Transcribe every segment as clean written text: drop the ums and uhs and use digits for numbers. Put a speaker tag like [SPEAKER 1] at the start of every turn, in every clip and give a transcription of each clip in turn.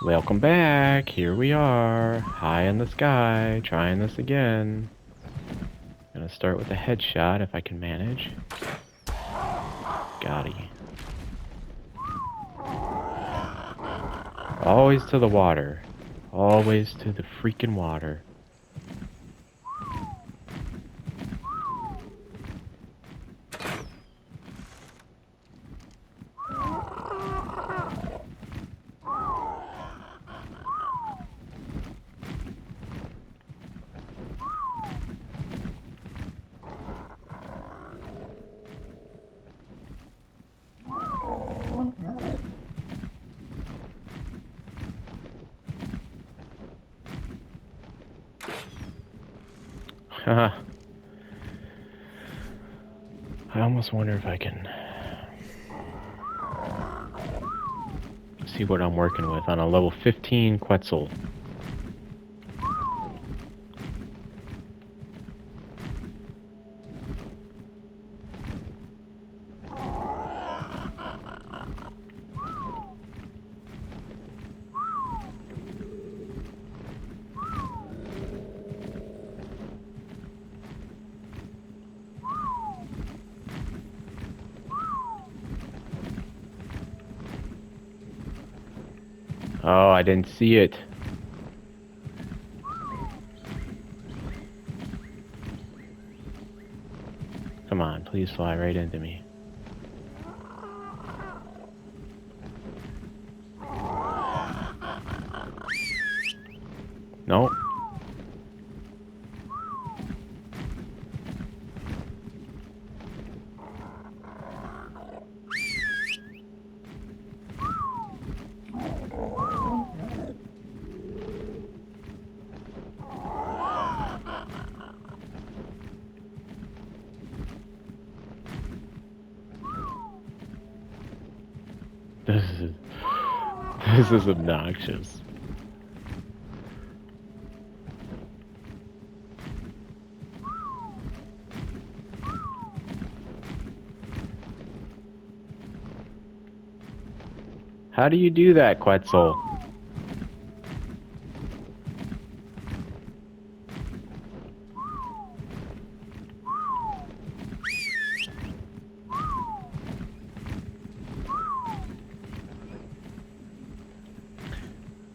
[SPEAKER 1] Welcome back. Here we are, high in the sky, trying this again. Gonna start with a headshot if I can manage. Got he. Always to the water. Always to the freaking water. Haha. I almost wonder if I can see what I'm working with on a level 15 Quetzal. Oh, I didn't see it. Come on, please fly right into me. Nope. This is obnoxious. How do you do that, Quetzal?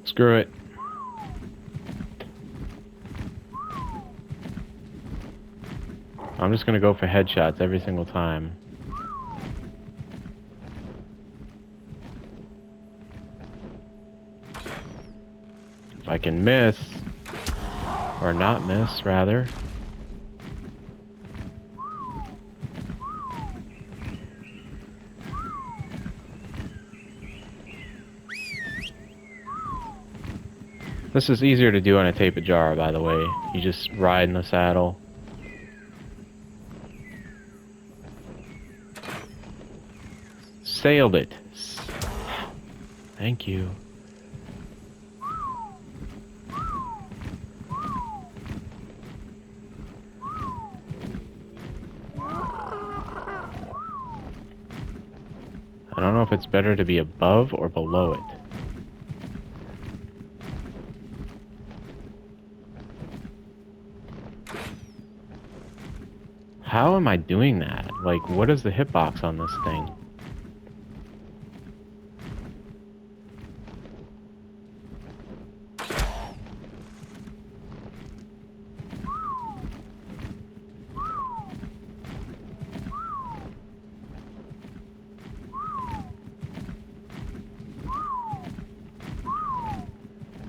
[SPEAKER 1] Screw it. I'm just gonna go for headshots every single time. If I can miss, or not miss, rather. This is easier to do on a tape jar, by the way. You just ride in the saddle. Sailed it. Thank you. I don't know if it's better to be above or below it. How am I doing that? Like, what is the hitbox on this thing?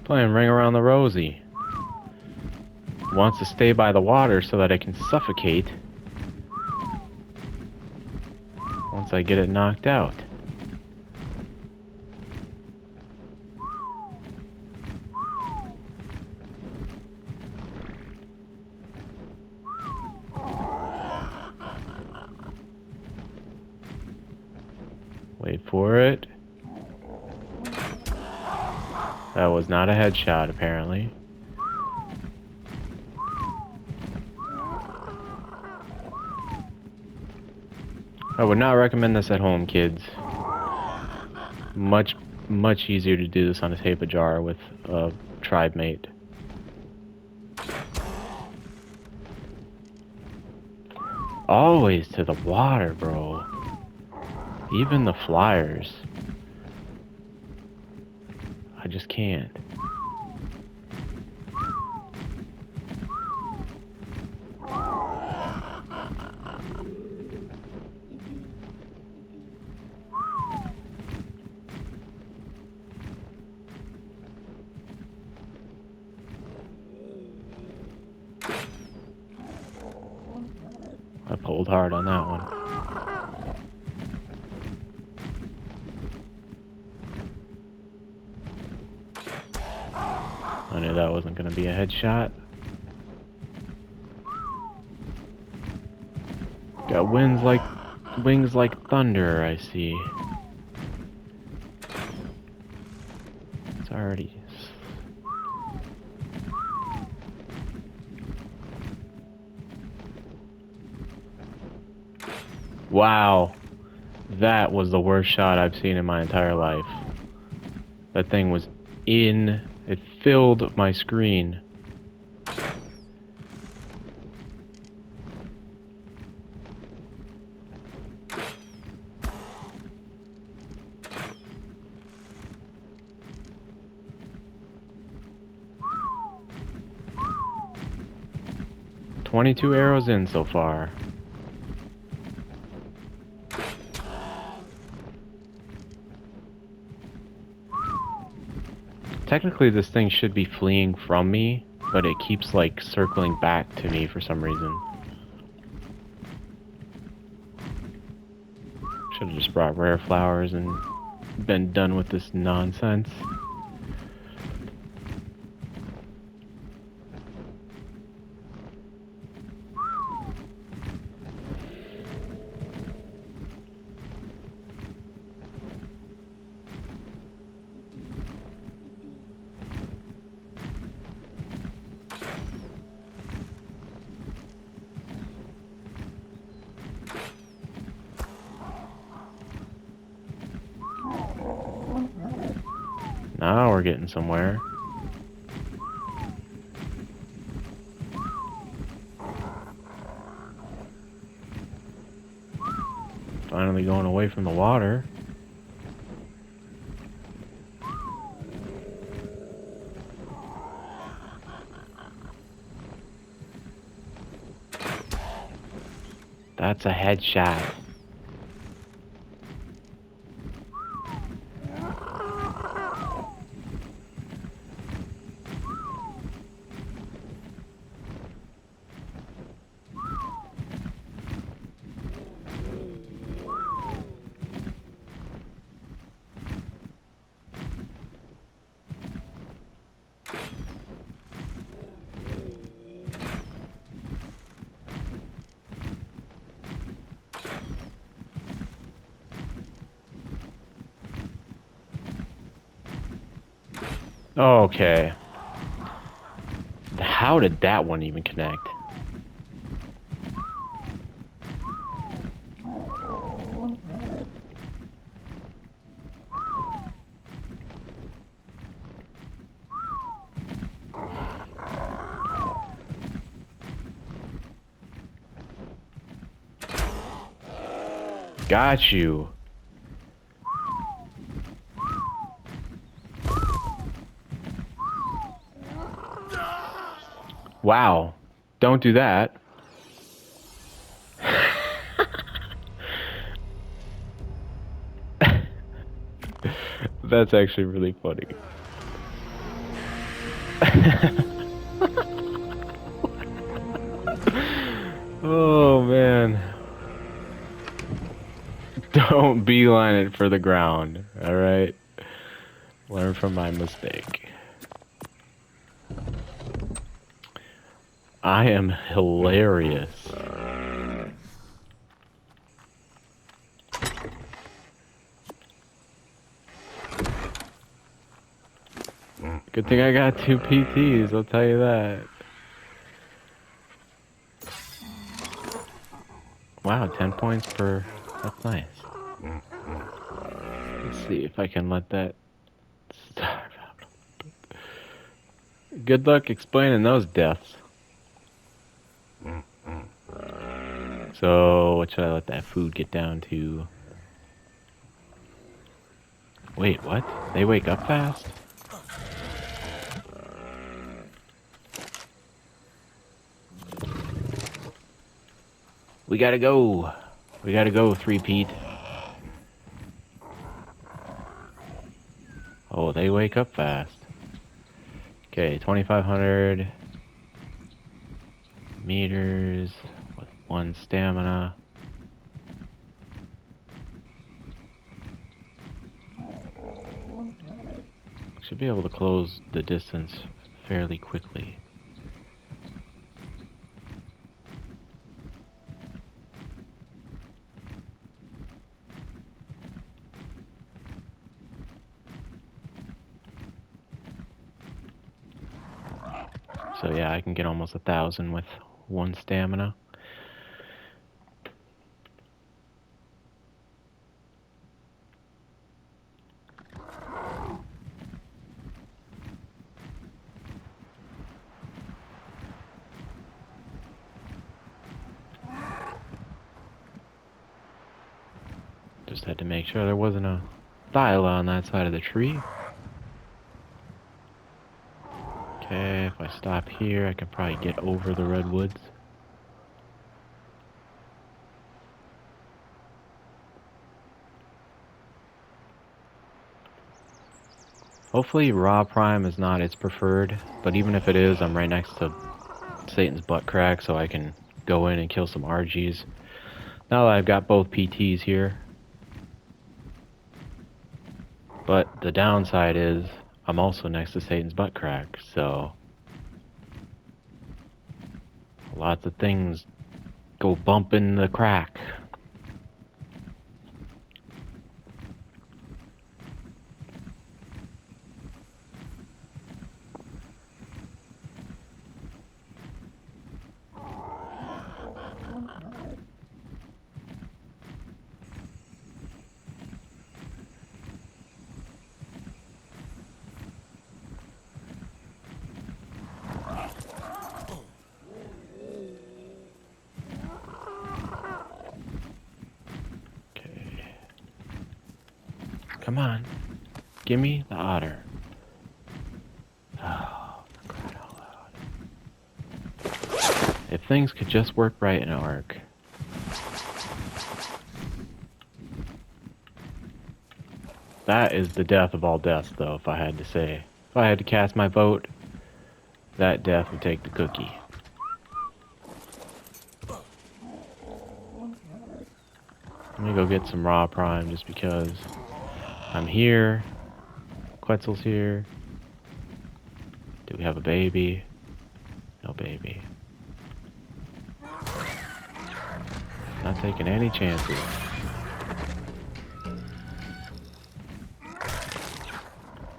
[SPEAKER 1] Playing Ring Around the Rosie. Wants to stay by the water so that it can suffocate once I get it knocked out. Wait for it. That was not a headshot, apparently. I would not recommend this at home, kids. Much much easier to do this on a tape jar with a tribe mate. Always to the water, bro. Even the flyers. I just can't. I pulled hard on that one. I knew that wasn't going to be a headshot. Got wings like thunder, I see. It's already... Wow. That was the worst shot I've seen in my entire life. That thing was in... It filled my screen. "22 arrows in so far." Technically this thing should be fleeing from me, but it keeps like circling back to me for some reason. Should have just brought rare flowers and been done with this nonsense. Now we're getting somewhere. Finally going away from the water. That's a headshot. Okay. How did that one even connect? Got you. Wow. Don't do that. That's actually really funny. Oh man. Don't beeline it for the ground, alright? Learn from my mistake. I am hilarious. Good thing I got 2 PTs, I'll tell you that. Wow, 10 points per... That's nice. Let's see if I can let that Good luck explaining those deaths. So, what should I let that food get down to? Wait, what? They wake up fast? We gotta go. We gotta go, 3-peat. Oh, they wake up fast. Okay, 2,500 meters with 1 stamina. Should be able to close the distance fairly quickly. So yeah, I can get almost 1,000 with 1 stamina. Just had to make sure there wasn't a thyla on that side of the tree. Okay, if I stop here, I can probably get over the redwoods. Hopefully raw prime is not its preferred, but even if it is, I'm right next to Satan's butt crack, so I can go in and kill some RGs. Now that I've got both PTs here. But the downside is, I'm also next to Satan's butt crack, so lots of things go bump in the crack. Come on. Give me the otter. Oh, for crying out loud. If things could just work right in Ark. That is the death of all deaths, though, if I had to say. If I had to cast my vote, that death would take the cookie. Let me go get some raw prime just because I'm here. Quetzal's here. Do we have a baby? No baby. Not taking any chances.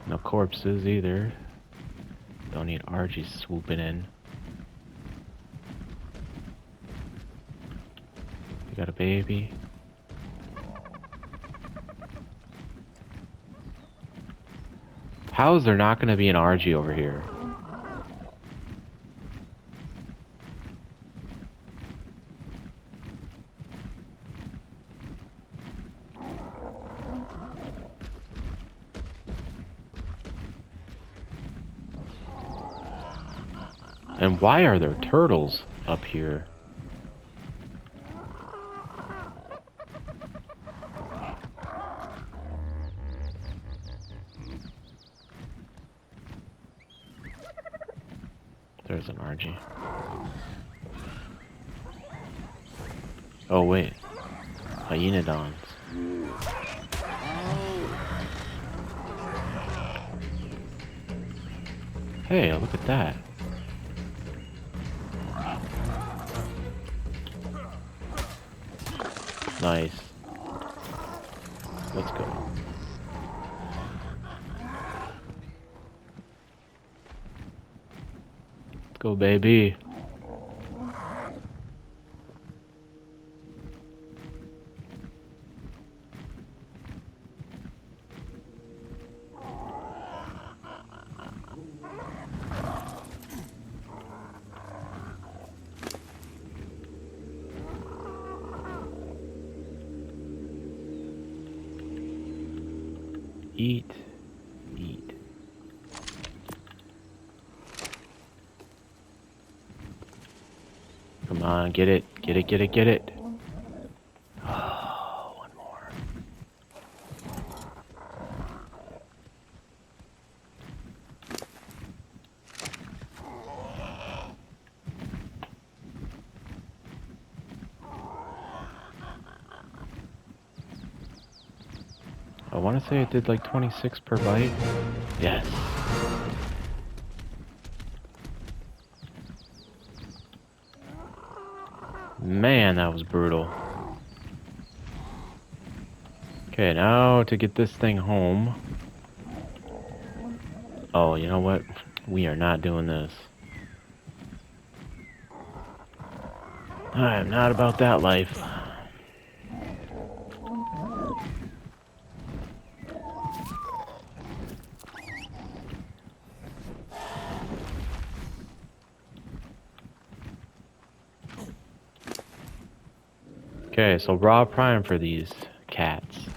[SPEAKER 1] No corpses either. Don't need Archie swooping in. You got a baby? How is there not going to be an RG over here? And why are there turtles up here? There's an RG. Oh wait, hyenodons. Hey, look at that. Nice. Let's go. Let's go, baby. Eat. Eat. Come on, get it. Get it, get it, get it. Oh, one more. I want to say it did like 26 per bite. Yes. Man, that was brutal. Okay, now to get this thing home. Oh, you know what? We are not doing this. I am not about that life. Okay, so raw prime for these cats.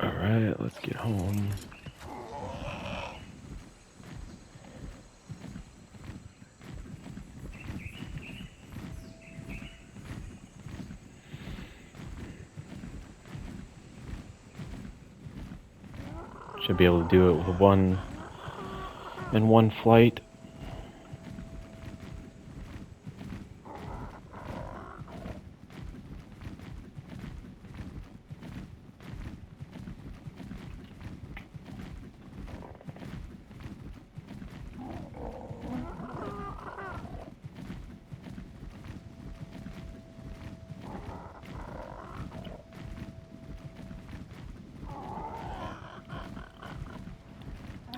[SPEAKER 1] Alright, let's get home. Should be able to do it with in one flight.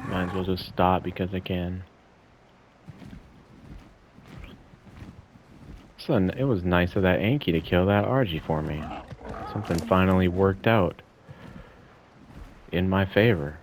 [SPEAKER 1] Might as well just stop because I can. So it was nice of that Anki to kill that Argy for me. Something finally worked out in my favor.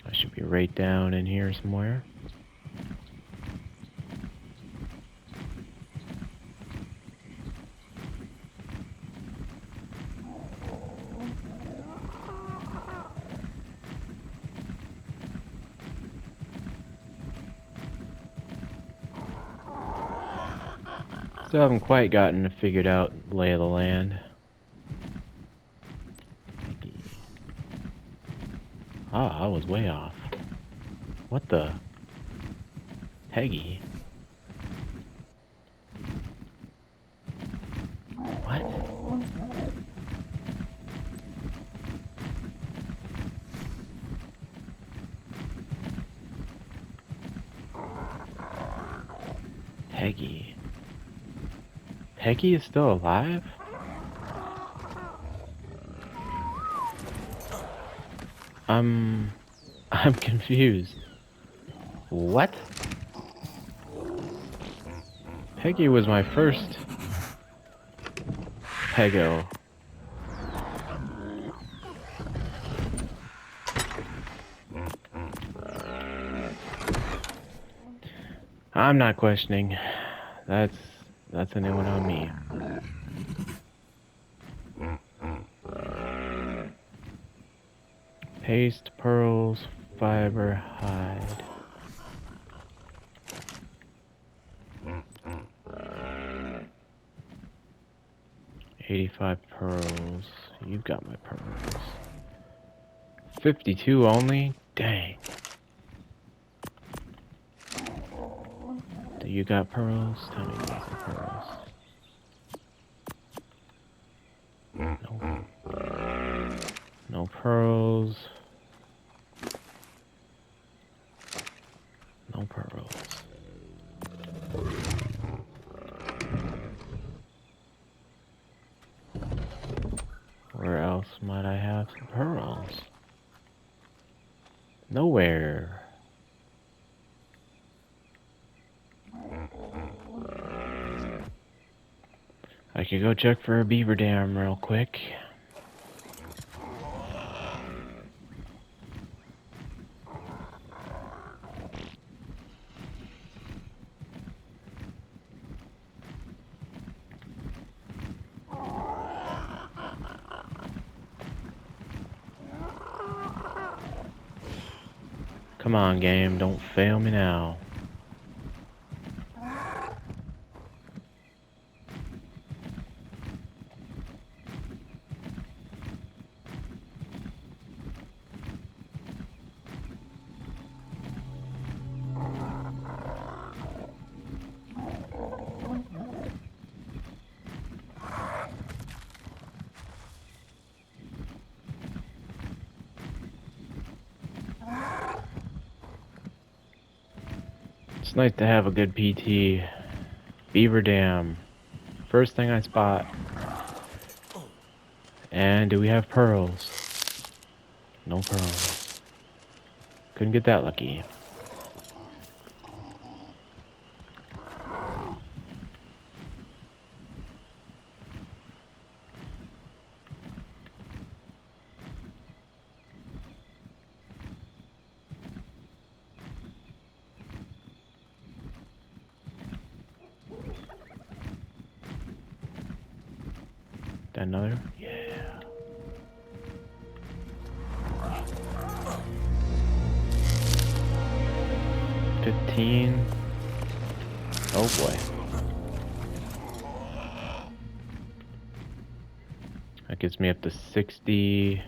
[SPEAKER 1] I should be right down in here somewhere. Still haven't quite gotten figured out lay of the land. Ah, I was way off. What the? Peggy? What? Peggy? Peggy is still alive? I'm confused. What? Peggy was my first Pego. I'm not questioning. That's a new one on me. Paste, pearls, fiber, hide. $85 pearls. You've got my pearls. 52 only? Dang. Do you got pearls? Tell me you got some pearls. No. No pearls. No pearls. Where else might I have some pearls? Nowhere. I could go check for a beaver dam real quick. Come on, game, don't fail me now. It's nice to have a good PT. Beaver dam. First thing I spot. And do we have pearls? No pearls. Couldn't get that lucky. Another? Yeah. $15. Oh boy. That gets me up to 60.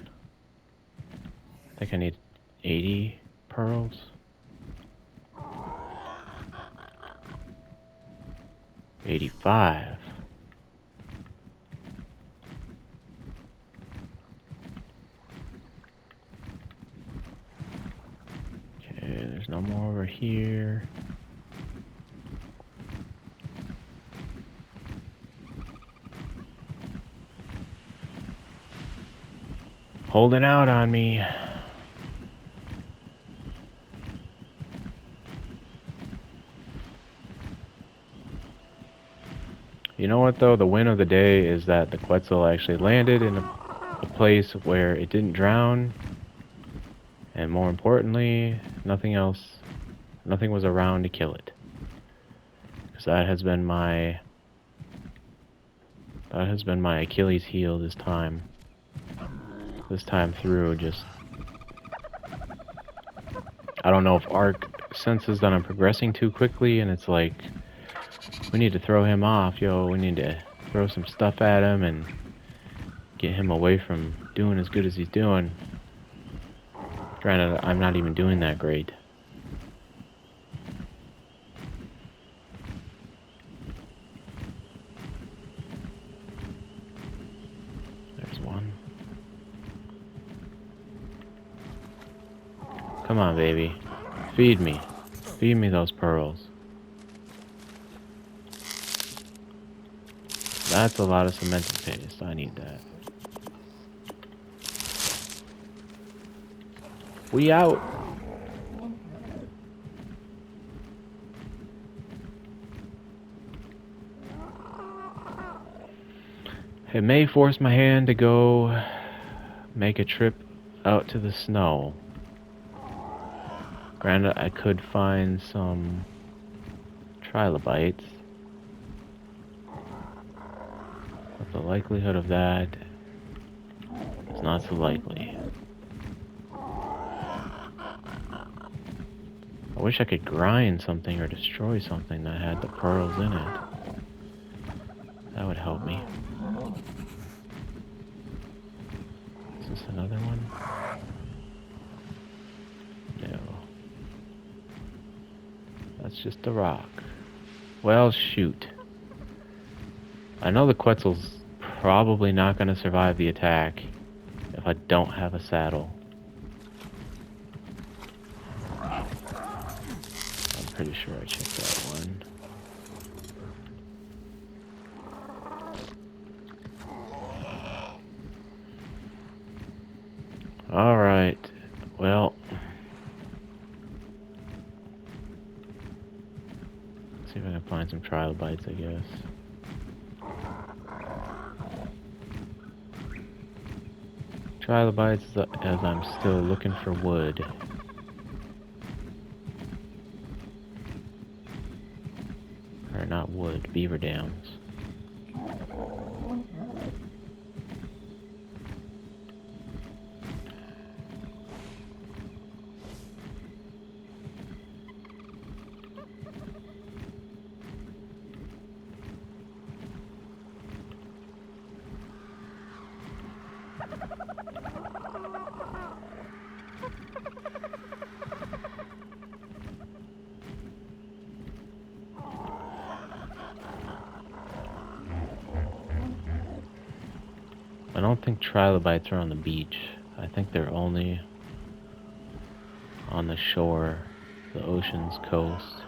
[SPEAKER 1] I think I need 80 pearls. $85. Okay, there's no more over here. Holding out on me. You know what though? The win of the day is that the Quetzal actually landed in a place where it didn't drown. And more importantly, nothing was around to kill it. Because that has been my Achilles heel this time. This time through, just I don't know if Ark senses that I'm progressing too quickly, and it's like, we need to throw him off, yo. We need to throw some stuff at him and get him away from doing as good as he's doing. Granted, I'm not even doing that great. There's one. Come on, baby. Feed me. Feed me those pearls. That's a lot of cemented paste. I need that. We out. It may force my hand to go make a trip out to the snow. Granted, I could find some trilobites, but the likelihood of that is not so likely. I wish I could grind something or destroy something that had the pearls in it. That would help me. Is this another one? No. That's just a rock. Well, shoot. I know the Quetzal's probably not going to survive the attack if I don't have a saddle. I'm Pretty sure I checked that one. Alright, well, let's see if I can find some trilobites, I guess. Trilobites, as I'm still looking for wood. Or not wood, beaver dams. I don't think trilobites are on the beach. I think they're only on the shore, the ocean's coast.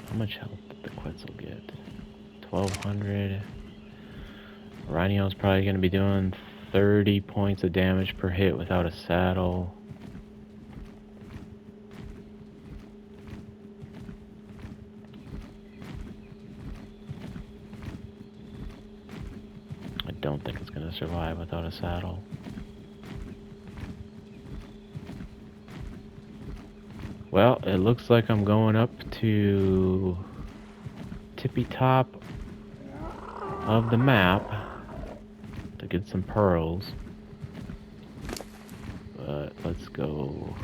[SPEAKER 1] How much health did the Quetzal get? 1200. Rhino's probably going to be doing 30 points of damage per hit without a saddle. I don't think it's going to survive without a saddle. Well, it looks like I'm going up to tippy top of the map to get some pearls. But let's go.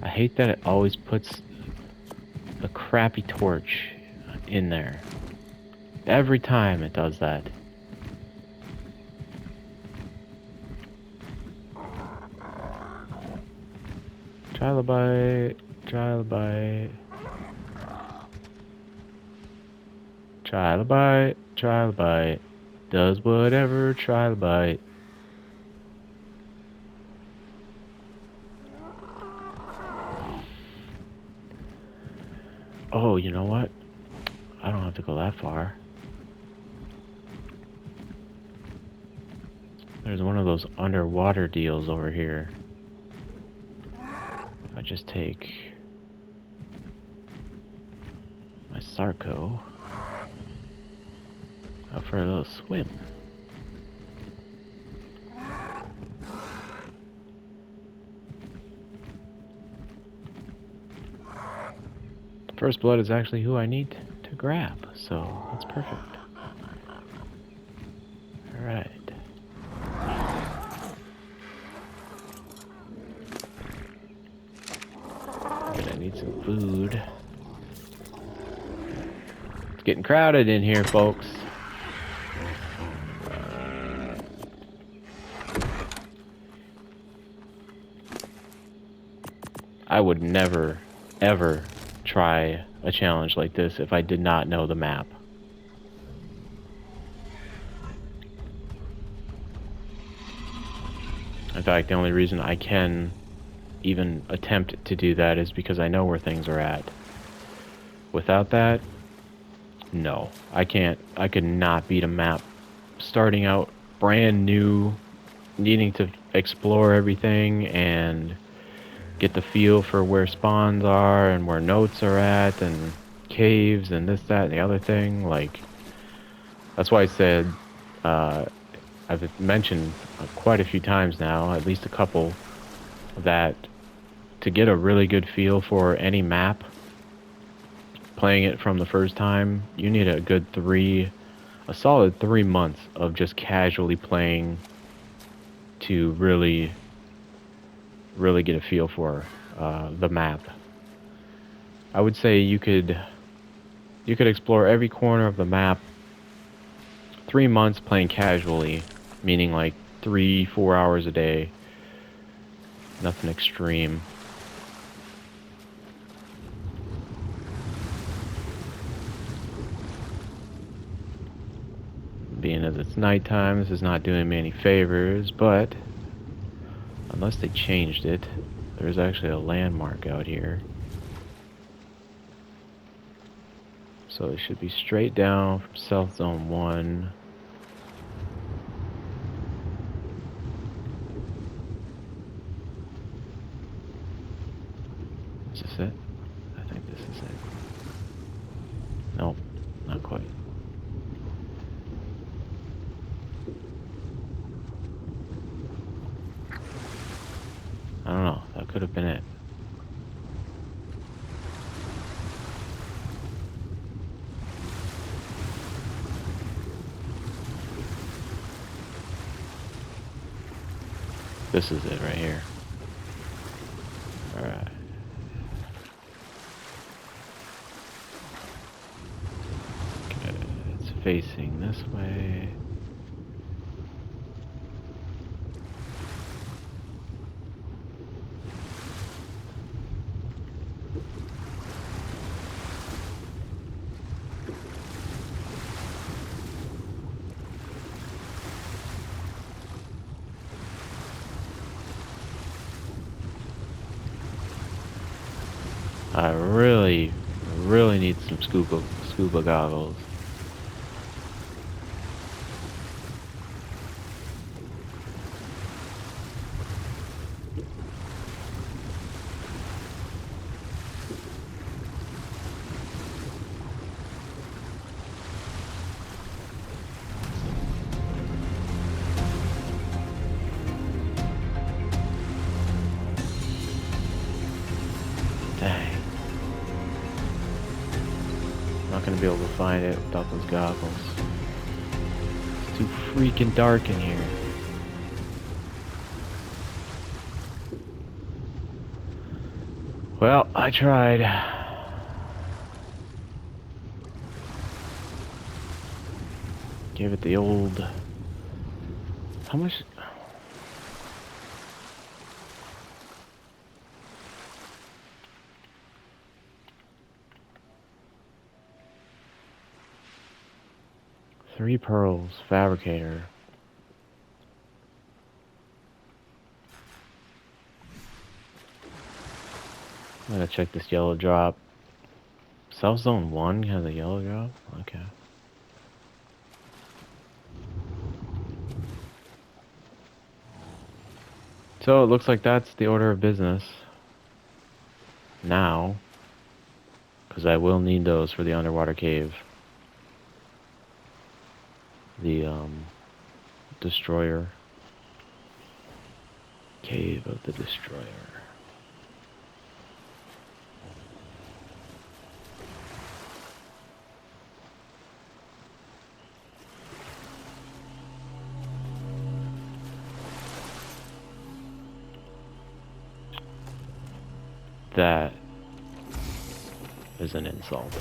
[SPEAKER 1] I hate that it always puts a crappy torch in there. Every time it does that. Trilobite, trilobite. Trilobite, trilobite. Does whatever trilobite. Oh, you know what? I don't have to go that far. There's one of those underwater deals over here. If I just take my Sarco out for a little swim. First blood is actually who I need to grab, so that's perfect. Alright. Gonna need some food. It's getting crowded in here, folks. I would never, ever try a challenge like this if I did not know the map. In fact, the only reason I can even attempt to do that is because I know where things are at. Without that, no. I can't. I could not beat a map starting out brand new, needing to explore everything and get the feel for where spawns are and where notes are at and caves and this, that, and the other thing. Like, that's why I said, I've mentioned quite a few times now, at least a couple, that to get a really good feel for any map, playing it from the first time, you need a solid 3 months of just casually playing to really get a feel for the map. I would say you could You could explore every corner of the map. 3 months playing casually, meaning like 3-4 hours a day. Nothing extreme. Being as it's nighttime, this is not doing me any favors, but unless they changed it, there's actually a landmark out here. So it should be straight down from South Zone 1. Is this it? I think this is it. Nope, not quite. I don't know, that could have been it. This is it right here. Alright. Okay, it's facing this way. I really need some scuba goggles. Dang. I'm not gonna be able to find it without those goggles. It's too freaking dark in here. Well, I tried. Give it the old... How much... Three pearls, fabricator. I'm gonna check this yellow drop. South Zone 1 has a yellow drop? Okay. So it looks like that's the order of business. Now. Because I will need those for the underwater cave. The, destroyer. Cave of the Destroyer. That is an insult.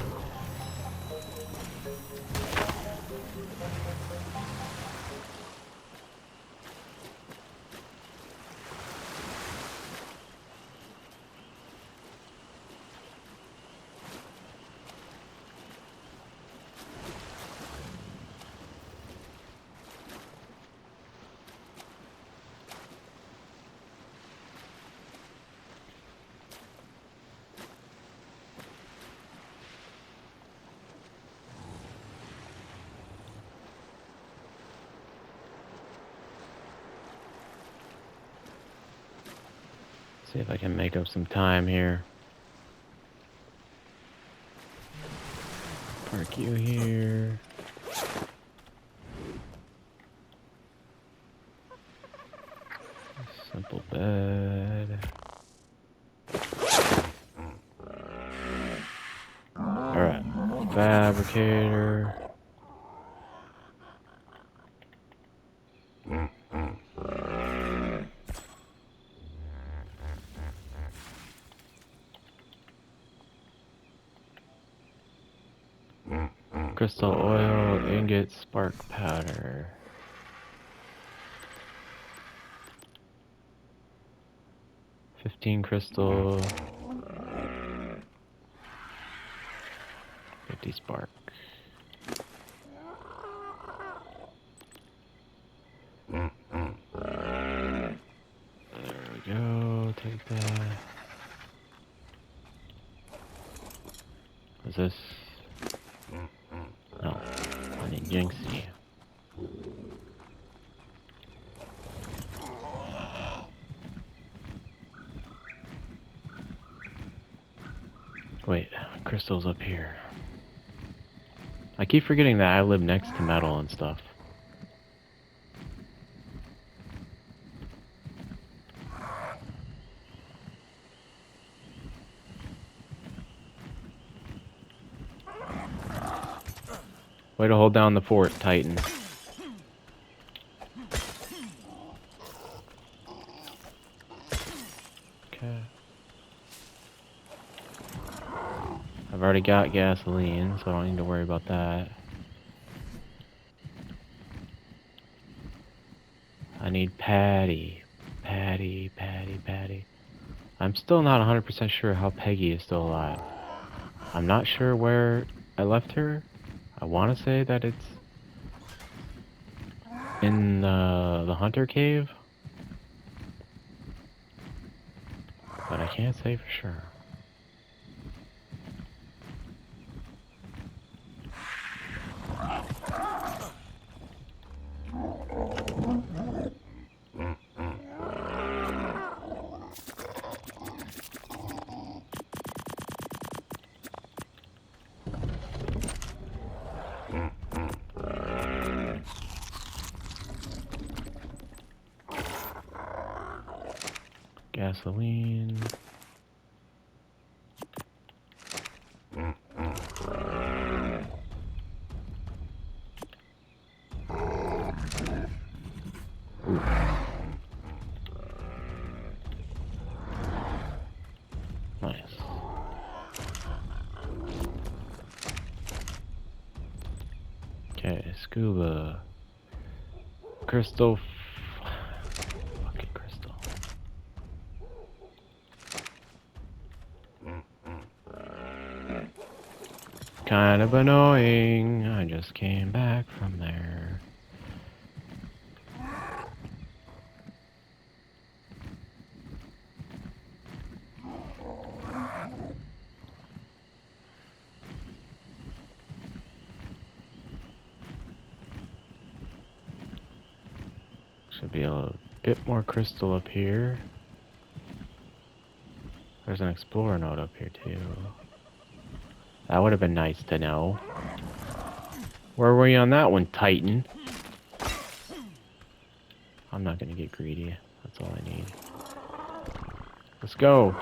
[SPEAKER 1] See if I can make up some time here. Park you here. Simple bed. Alright. Fabricator. Crystal oil, ingot, spark powder. $15 crystal. 50 spark. There we go, take that. Is this? No, I need Jinxie. Wait, crystal's up here. I keep forgetting that I live next to metal and stuff. Way to hold down the fort, Titan. Okay. I've already got gasoline, so I don't need to worry about that. I need Patty. Patty. I'm still not 100% sure how Peggy is still alive. I'm not sure where I left her. I want to say that it's in the Hunter Cave, but I can't say for sure. Gasoline. Ooh. Nice. Okay, scuba. Crystal. Fucking crystal. Kind of annoying. I just came back from there. Should be a bit more crystal up here. There's an explorer node up here too. That would have been nice to know. Where were you on that one, Titan? I'm not gonna get greedy. That's all I need. Let's go.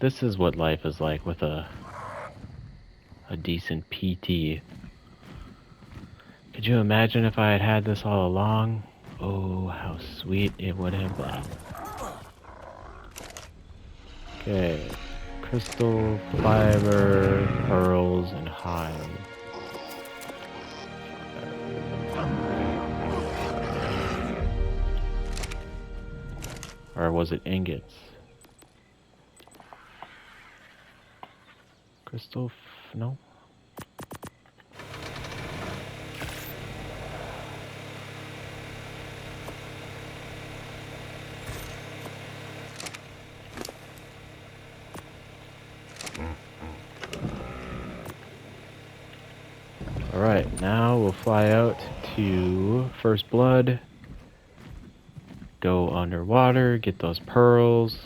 [SPEAKER 1] This is what life is like with a decent PT. Could you imagine if I had had this all along? Oh, how sweet it would have been. Okay. Crystal, fiber, pearls, and hide. Or was it ingots? Crystal, no? Alright, now we'll fly out to First Blood. Go underwater, get those pearls.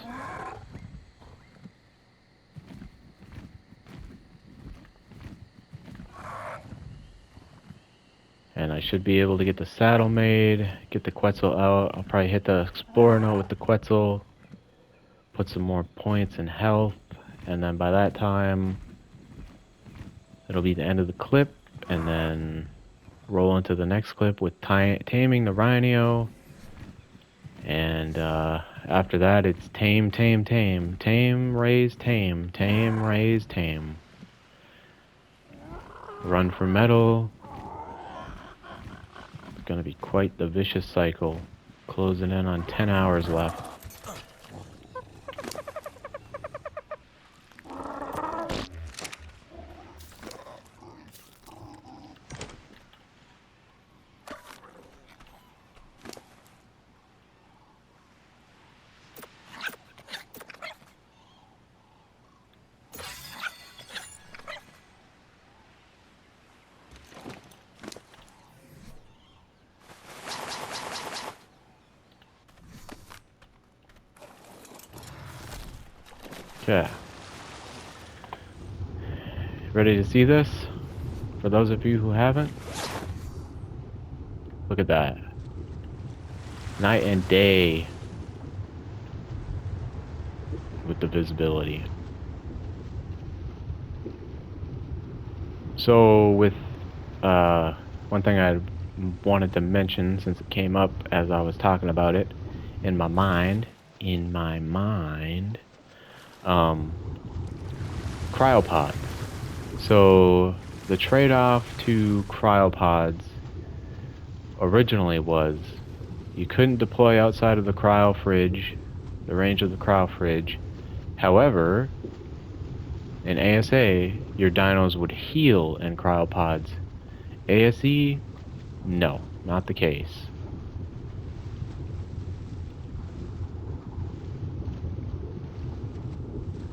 [SPEAKER 1] And I should be able to get the saddle made, get the Quetzal out. I'll probably hit the Explorer note with the Quetzal, put some more points in health, and then by that time, it'll be the end of the clip, and then roll into the next clip with taming the Rhino, And after that, it's tame, tame, tame, tame, raise, tame, tame, raise, tame. Run for metal. It's gonna be quite the vicious cycle. Closing in on 10 hours left. Okay. Ready to see this? For those of you who haven't, look at that. Night and day with the visibility. So with one thing I wanted to mention, since it came up as I was talking about it in my mind, cryopod. So the trade-off to cryopods originally was you couldn't deploy outside of the cryo fridge, the range of the cryo fridge. However, in ASA, your dinos would heal in cryopods. ASE, no, not the case.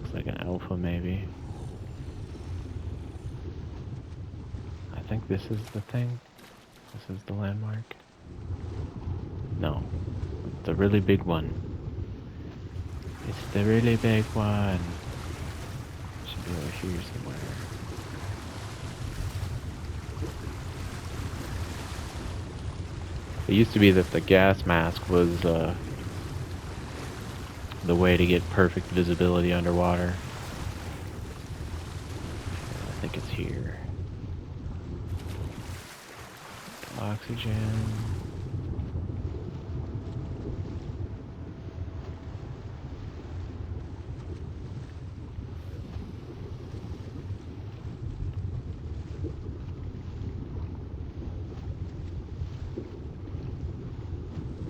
[SPEAKER 1] Looks like an alpha, maybe. I think this is the thing. This is the landmark. No, the really big one. It's the really big one. Should be over here somewhere. It used to be that the gas mask was the way to get perfect visibility underwater. I think it's here. Oxygen.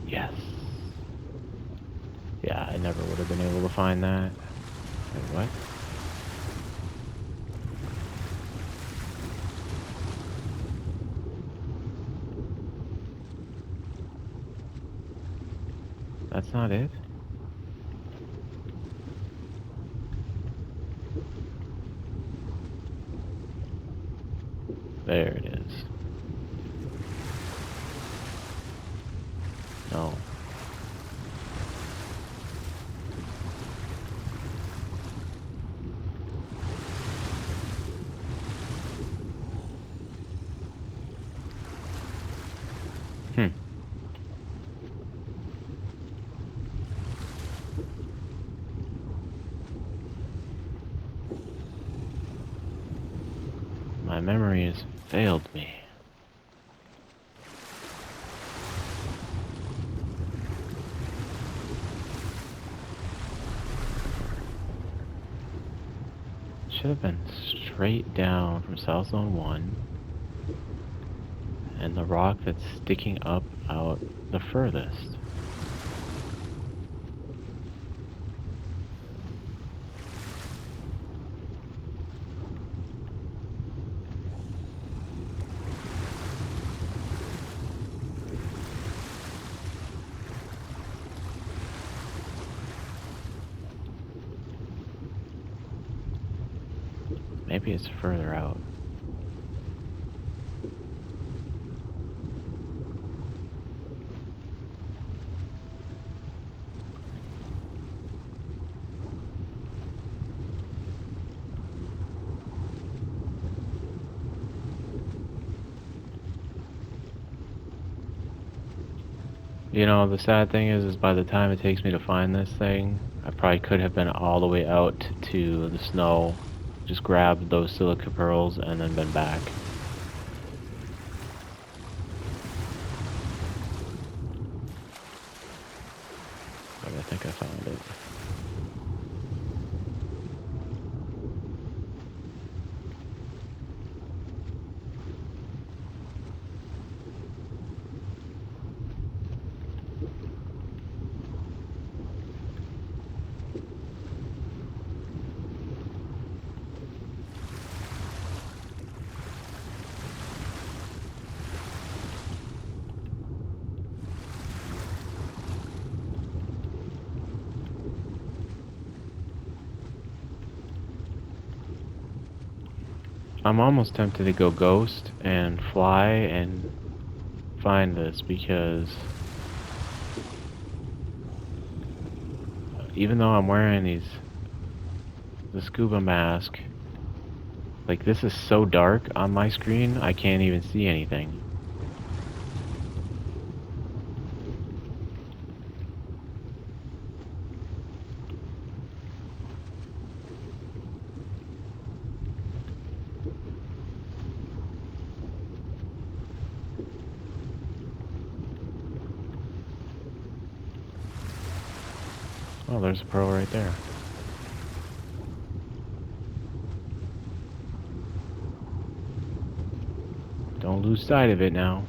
[SPEAKER 1] Yes. Yeah, I never would have been able to find that. Wait, what? That's not it? There it is. No. Hmm. My memory has failed me. Should have been straight down from South Zone 1. And the rock that's sticking up out the furthest. Maybe it's further out. You know, the sad thing is by the time it takes me to find this thing, I probably could have been all the way out to the snow, just grabbed those silica pearls, and then been back. I'm almost tempted to go ghost and fly and find this, because even though I'm wearing the scuba mask, like, this is so dark on my screen, I can't even see anything. Oh, there's a pearl right there. Don't lose sight of it now.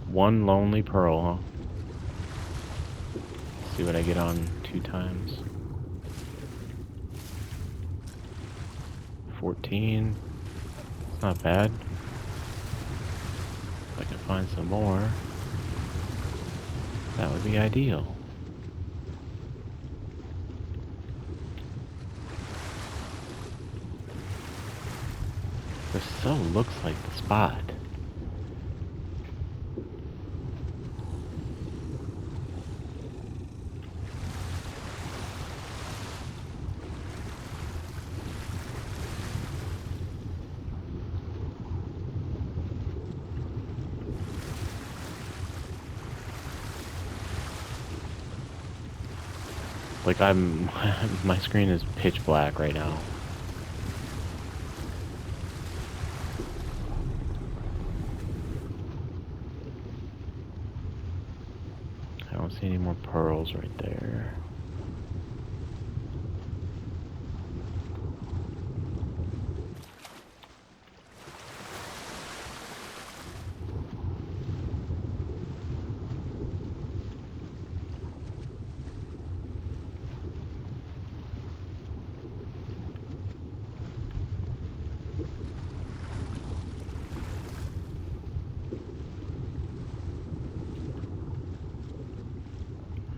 [SPEAKER 1] One lonely pearl, huh? See what I get on 2 times. 14. It's not bad. If I can find some more, that would be ideal. This so looks like the spot. Like, my screen is pitch black right now. I don't see any more pearls right there.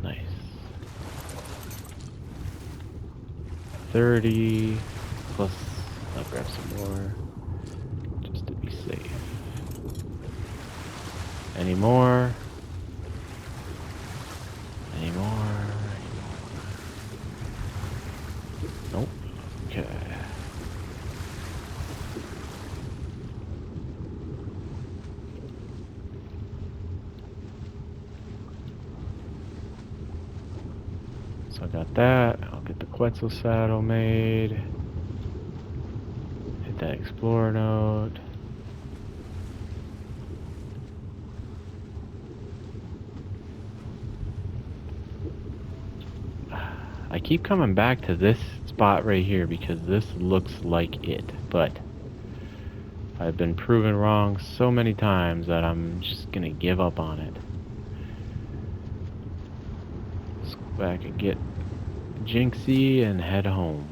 [SPEAKER 1] Nice. 30 plus. I'll grab some more just to be safe. Any more? Any more? Nope. Okay. So I got that. I'll get the Quetzal saddle made. Hit that explorer node. I keep coming back to this spot right here because this looks like it, but I've been proven wrong so many times that I'm just gonna give up on it. Let's go back and get Jinxie and head home.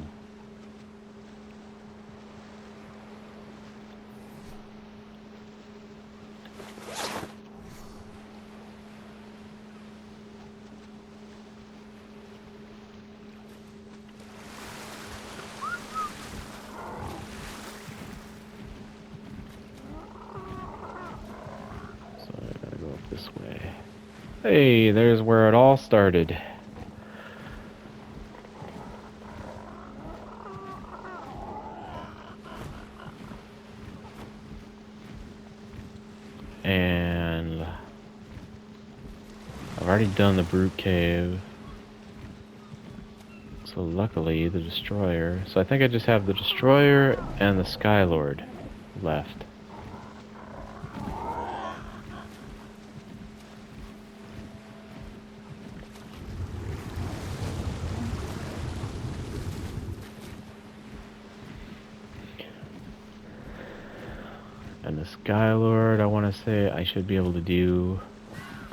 [SPEAKER 1] So I gotta go up this way. Hey, there's where it all started. And I've already done the Brute Cave. So luckily, the Destroyer. So I think I just have the Destroyer and the Skylord left. And the Skylord, I want to say I should be able to do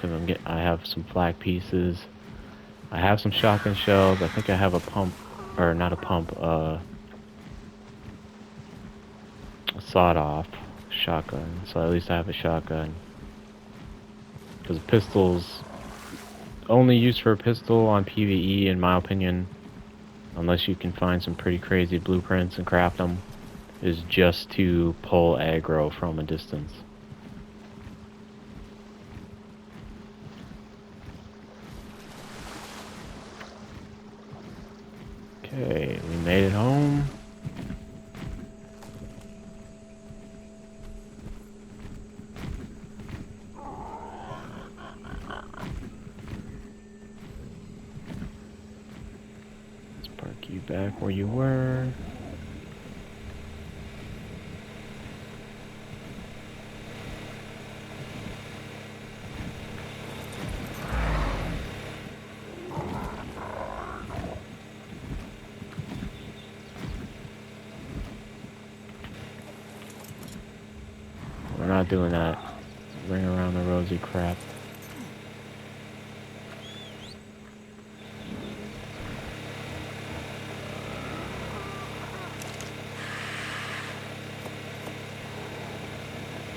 [SPEAKER 1] because I have some flak pieces. I have some shotgun shells. I think I have a pump, or not a pump, a sawed-off shotgun. So at least I have a shotgun. Because pistols, only used for a pistol on PvE, in my opinion, unless you can find some pretty crazy blueprints and craft them, is just to pull aggro from a distance. Okay, we made it home. Let's park you back where you were. We're not doing that ring around the rosy crap.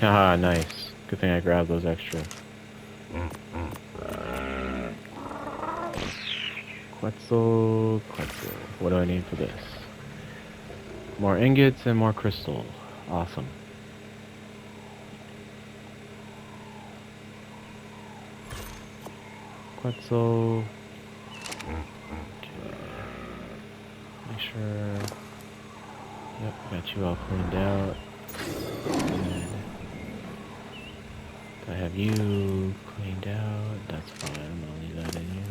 [SPEAKER 1] Haha, nice. Good thing I grabbed those extra. Quetzal. What do I need for this? More ingots and more crystal. Awesome. Quetzal. Okay. Make sure. Yep, got you all cleaned out. I have you cleaned out. That's fine. I'll leave that in you.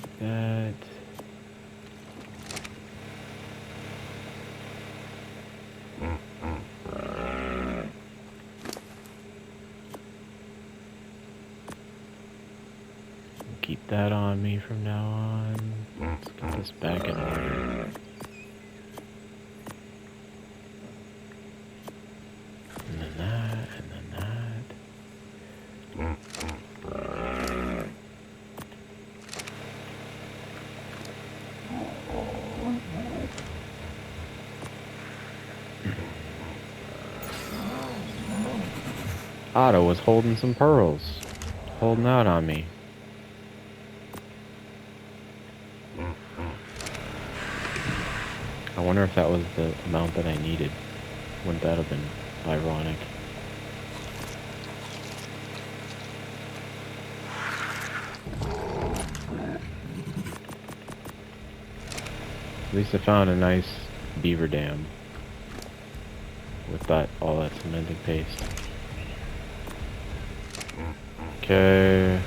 [SPEAKER 1] Take that. Keep that on me from now on. Let's get this back in order. And then that, and then that. 'Otto was holding some pearls. Holding out on me. I wonder if that was the amount that I needed. Wouldn't that have been ironic? At least I found a nice beaver dam with all that cemented paste. Okay,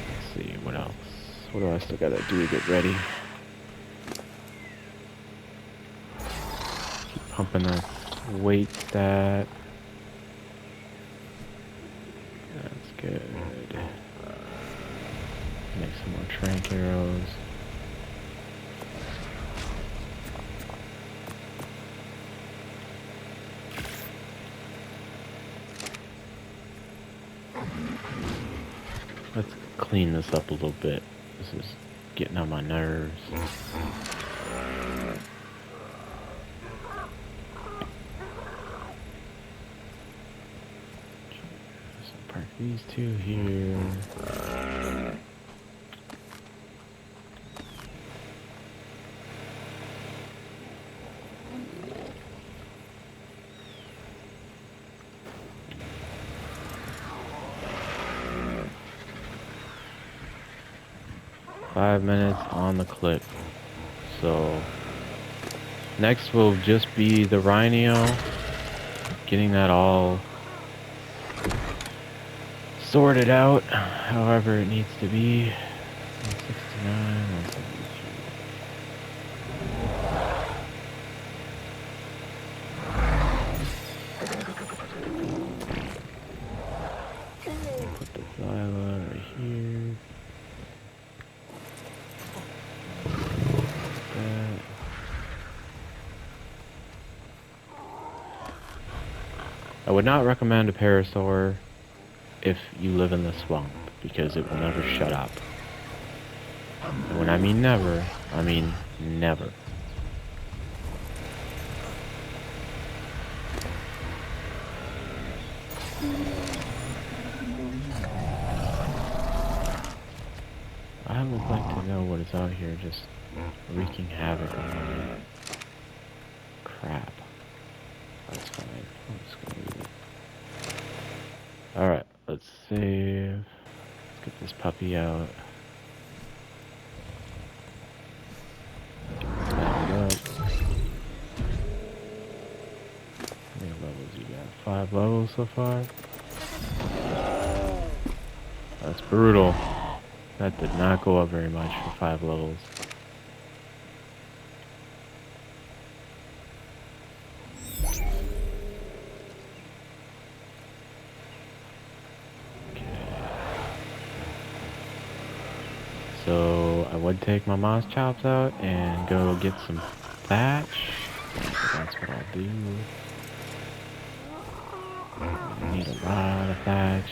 [SPEAKER 1] let's see, what else? What do I still gotta do to get ready? Keep pumping that weight stat. That's good. Make some more trank arrows. Let's clean this up a little bit. This is getting on my nerves. So park these two here. 5 minutes on the clip. So next will just be the Rhino, getting that all sorted out however it needs to be. 169, 173. Put the Xyla right here. I would not recommend a parasaur if you live in the swamp, because it will never shut up. And when I mean never, I mean never. I would like to know what is out here just wreaking havoc on my crap. That's fine. I'm just gonna leave it. Alright, let's save. Let's get this puppy out. Stand up. How many levels you got? 5 levels so far? That's brutal. That did not go up very much for 5 levels. So I would take my moss chops out and go get some thatch. So that's what I'll do. I need a lot of thatch.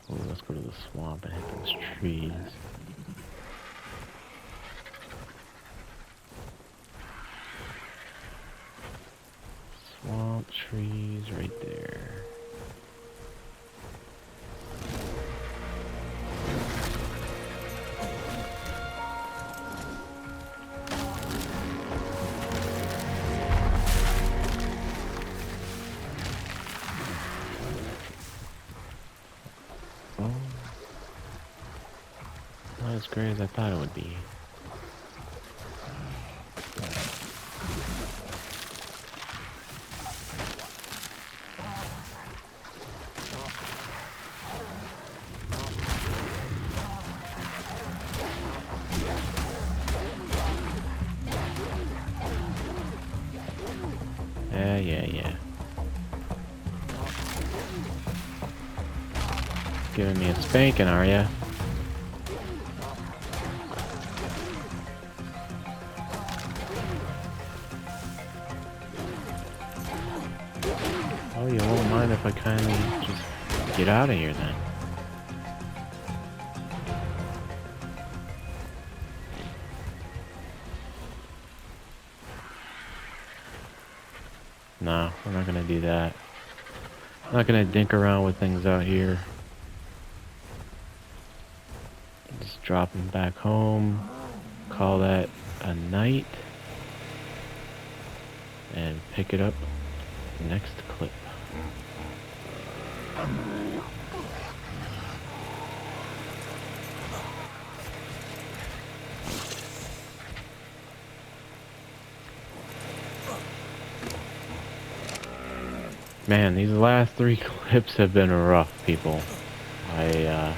[SPEAKER 1] Oh, let's go to the swamp and hit those trees. Swamp trees right there. Oh, not as great as I thought it would be. Yeah. Giving me a spanking, are ya? Oh, you won't mind if I kindly just get out of here then. No, we're not gonna do that. I'm not gonna dink around with things out here. Just drop them back home. Call that a night. And pick it up next clip. Man, these last 3 clips have been rough, people. I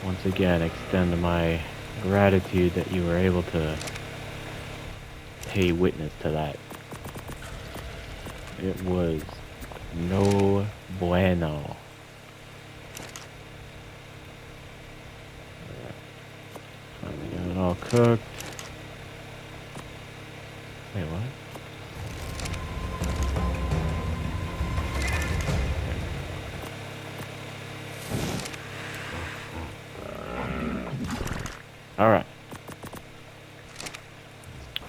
[SPEAKER 1] once again extend my gratitude that you were able to pay witness to that. It was no bueno. Finally got it all cooked. Wait, what? Alright.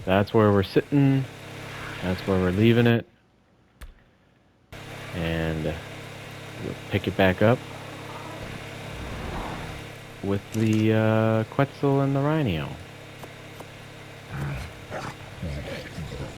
[SPEAKER 1] That's where we're sitting. That's where we're leaving it. And we'll pick it back up with the Quetzal and the Rhino.